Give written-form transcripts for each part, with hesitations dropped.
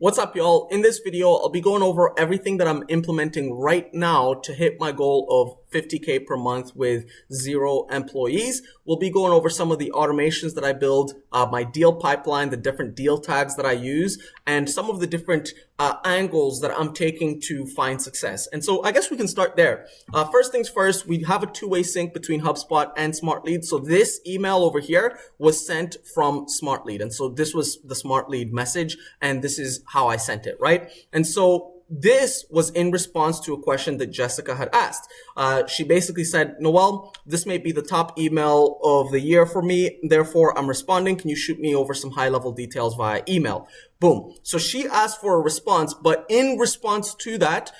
What's up, y'all? In this video, I'll be going over everything that I'm implementing right now to hit my goal of 50K per month with 0 employees. We'll be going over some of the automations that I build, my deal pipeline, the different deal tags that I use, and some of the different angles that I'm taking to find success. And so I guess we can start there. First things first, we have a two-way sync between HubSpot and Smart Lead. So this email over here was sent from Smart Lead. And so this was the Smart Lead message, and this is how I sent it, right? And so this was in response to a question that Jessica had asked. She basically said, Noel, this may be the top email of the year for me. Therefore, I'm responding. Can you shoot me over some high-level details via email? Boom. So she asked for a response, but in response to that,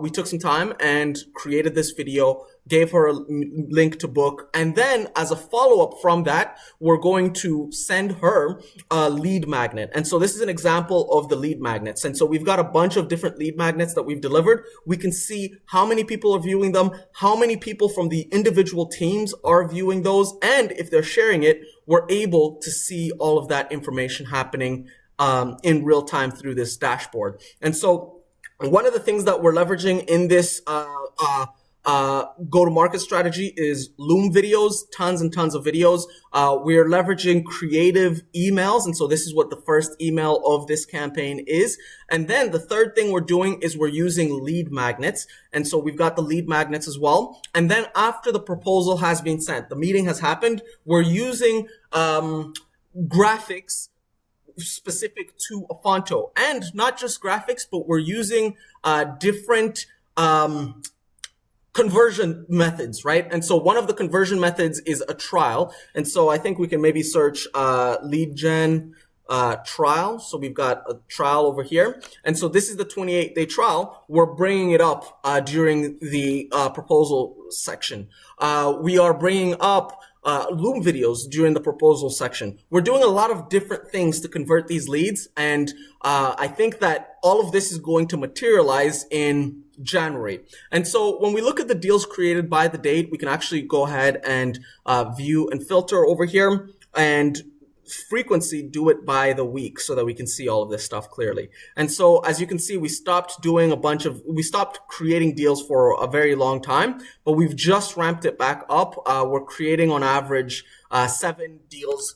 we took some time and created this video, gave her a link to book. And then as a follow-up from that, we're going to send her a lead magnet. And so this is an example of the lead magnets. And so we've got a bunch of different lead magnets that we've delivered. We can see how many people are viewing them, how many people from the individual teams are viewing those. And if they're sharing it, we're able to see all of that information happening in real time through this dashboard. And so one of the things that we're leveraging in this go-to-market strategy is Loom videos, tons and tons of videos. We're leveraging creative emails. And so this is what the first email of this campaign is. And then the third thing we're doing is we're using lead magnets. And so we've got the lead magnets as well. And then after the proposal has been sent, the meeting has happened, we're using graphics specific to Afonto, and not just graphics, but we're using different conversion methods, right? And so one of the conversion methods is a trial. And so I think we can maybe search lead gen trial. So we've got a trial over here. And so this is the 28-day trial. We're bringing it up during the proposal section. We are bringing up Loom videos during the proposal section. We're doing a lot of different things to convert these leads. And I think that all of this is going to materialize in January. And so when we look at the deals created by the date, we can actually go ahead and view and filter over here, and frequency, do it by the week so that we can see all of this stuff clearly. And so as you can see, we stopped creating deals for a very long time, but we've just ramped it back up. We're creating on average 7 deals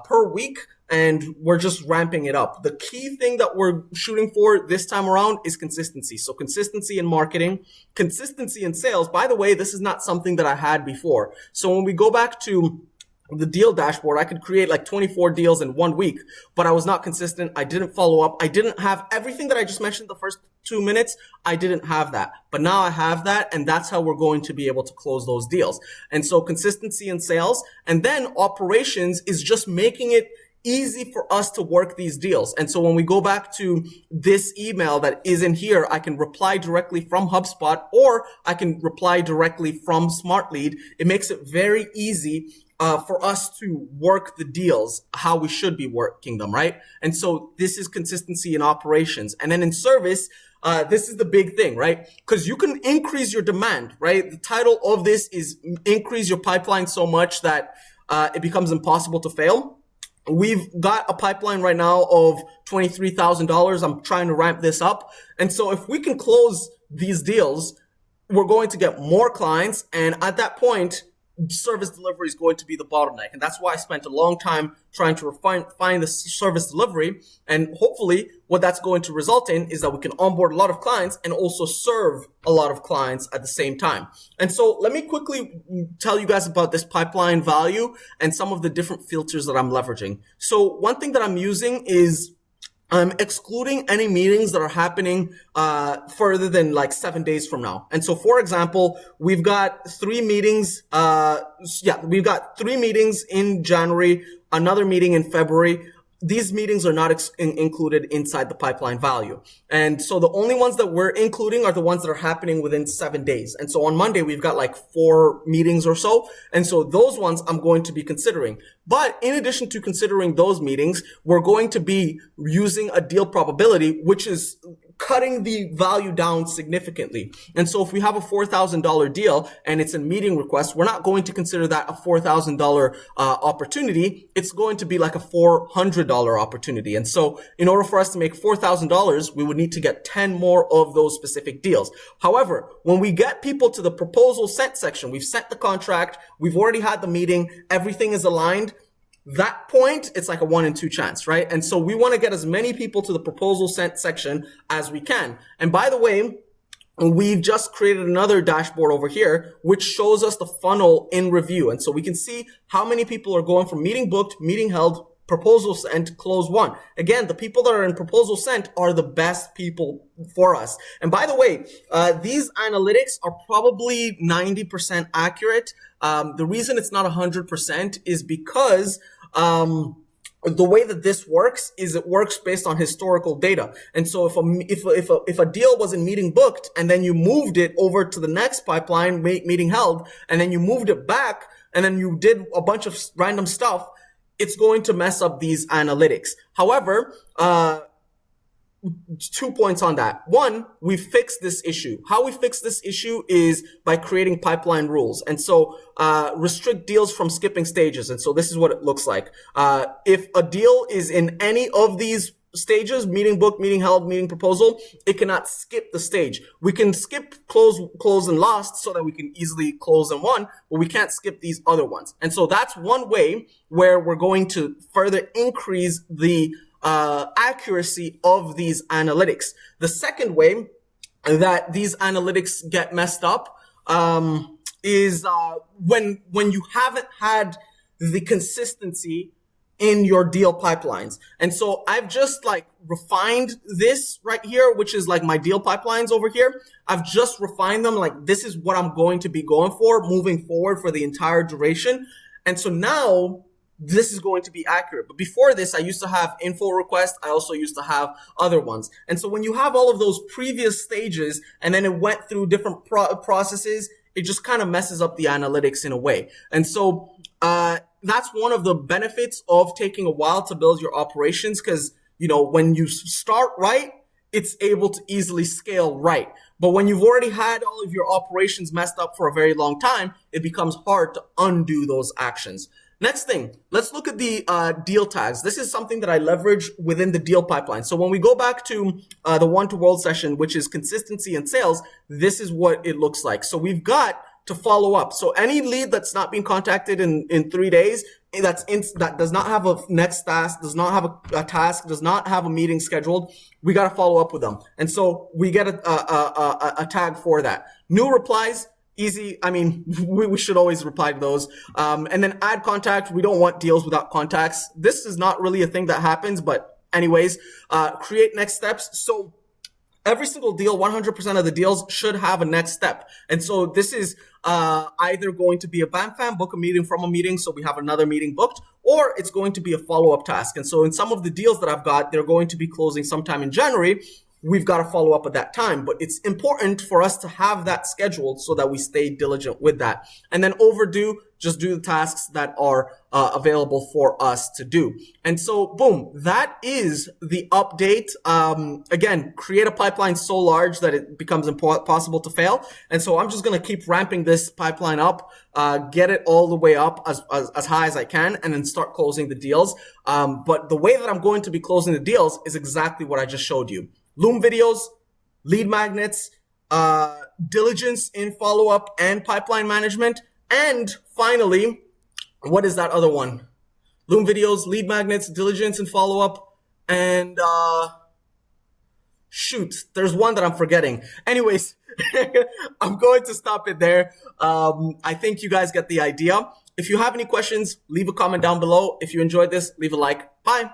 per week, and we're just ramping it up. The key thing that we're shooting for this time around is consistency. So consistency in marketing, consistency in sales. By the way, this is not something that I had before. So when we go back to the deal dashboard, I could create like 24 deals in 1 week, but I was not consistent. I didn't follow up. I didn't have everything that I just mentioned the first 2 minutes. I didn't have that, but now I have that. And that's how we're going to be able to close those deals. And so consistency in sales, and then operations is just making it easy for us to work these deals. And so when we go back to this email that is in here, I can reply directly from HubSpot, or I can reply directly from Smart Lead. It makes it very easy for us to work the deals how we should be working them, right? And so this is consistency in operations. And then in service, this is the big thing, right? Because you can increase your demand, right? The title of this is increase your pipeline so much that it becomes impossible to fail. We've got a pipeline right now of $23,000. I'm trying to ramp this up. And so if we can close these deals, we're going to get more clients. And at that point, service delivery is going to be the bottleneck. And that's why I spent a long time trying to find the service delivery. And hopefully what that's going to result in is that we can onboard a lot of clients and also serve a lot of clients at the same time. And so let me quickly tell you guys about this pipeline value and some of the different filters that I'm leveraging. So one thing that I'm using is I'm excluding any meetings that are happening further than like 7 days from now. And so, for example, we've got 3 meetings. We've got 3 meetings in January, another meeting in February. These meetings are not included inside the pipeline value. And so the only ones that we're including are the ones that are happening within 7 days. And so on Monday, we've got like 4 meetings or so. And so those ones I'm going to be considering. But in addition to considering those meetings, we're going to be using a deal probability, which is cutting the value down significantly. And so if we have a $4,000 deal and it's a meeting request, we're not going to consider that a $4,000 opportunity. It's going to be like a $400 opportunity. And so in order for us to make $4,000, we would need to get 10 more of those specific deals. However, when we get people to the proposal sent section, we've sent the contract, we've already had the meeting, everything is aligned. That point, it's like a 1 in 2 chance, right? And so we want to get as many people to the proposal sent section as we can. And by the way, we've just created another dashboard over here, which shows us the funnel in review. And so we can see how many people are going from meeting booked, meeting held, proposal sent, close one. Again, the people that are in proposal sent are the best people for us. And by the way, these analytics are probably 90% accurate. The reason it's not 100% is because the way that this works is it works based on historical data. And so if a deal was in meeting booked and then you moved it over to the next pipeline, meeting held, and then you moved it back and then you did a bunch of random stuff, it's going to mess up these analytics. However, 2 points on that. One, we fixed this issue. How we fix this issue is by creating pipeline rules. And so, restrict deals from skipping stages. And so this is what it looks like. If a deal is in any of these stages, meeting booked, meeting held, meeting proposal, it cannot skip the stage. We can skip close and lost so that we can easily close and won, but we can't skip these other ones. And so that's one way where we're going to further increase the accuracy of these analytics. The second way that these analytics get messed up is when you haven't had the consistency in your deal pipelines. And so I've just like refined this right here, which is like my deal pipelines over here. I've just refined them. Like this is what I'm going to be going for moving forward for the entire duration. And so now this is going to be accurate. But before this, I used to have info requests. I also used to have other ones. And so when you have all of those previous stages and then it went through different processes, it just kind of messes up the analytics in a way. And so, that's one of the benefits of taking a while to build your operations. Cause, you know, when you start right, it's able to easily scale right. But when you've already had all of your operations messed up for a very long time, it becomes hard to undo those actions. Next thing, let's look at the deal tags. This is something that I leverage within the deal pipeline. So when we go back to the one to world session, which is consistency and sales, this is what it looks like. So we've got to follow up. So any lead that's not been contacted in 3 days, that does not have a next task, does not have a task, does not have a meeting scheduled, we got to follow up with them. And so we get a tag for that. New replies, easy. I mean, we should always reply to those. And then add contact. We don't want deals without contacts. This is not really a thing that happens, but anyways, create next steps. So every single deal, 100% of the deals should have a next step. And so this is either going to be a BAMFAM, book a meeting from a meeting, so we have another meeting booked, or it's going to be a follow-up task. And so in some of the deals that I've got, they're going to be closing sometime in January. We've got to follow up at that time. But it's important for us to have that scheduled so that we stay diligent with that. And then overdue, just do the tasks that are available for us to do. And so, boom, that is the update. Again, create a pipeline so large that it becomes impossible to fail. And so I'm just going to keep ramping this pipeline up, get it all the way up as high as I can, and then start closing the deals. But the way that I'm going to be closing the deals is exactly what I just showed you. Loom videos, lead magnets, diligence in follow-up and pipeline management. And finally, what is that other one? Loom videos, lead magnets, diligence and follow-up, and shoot, there's one that I'm forgetting. Anyways, I'm going to stop it there. I think you guys get the idea. If you have any questions, leave a comment down below. If you enjoyed this, leave a like. Bye.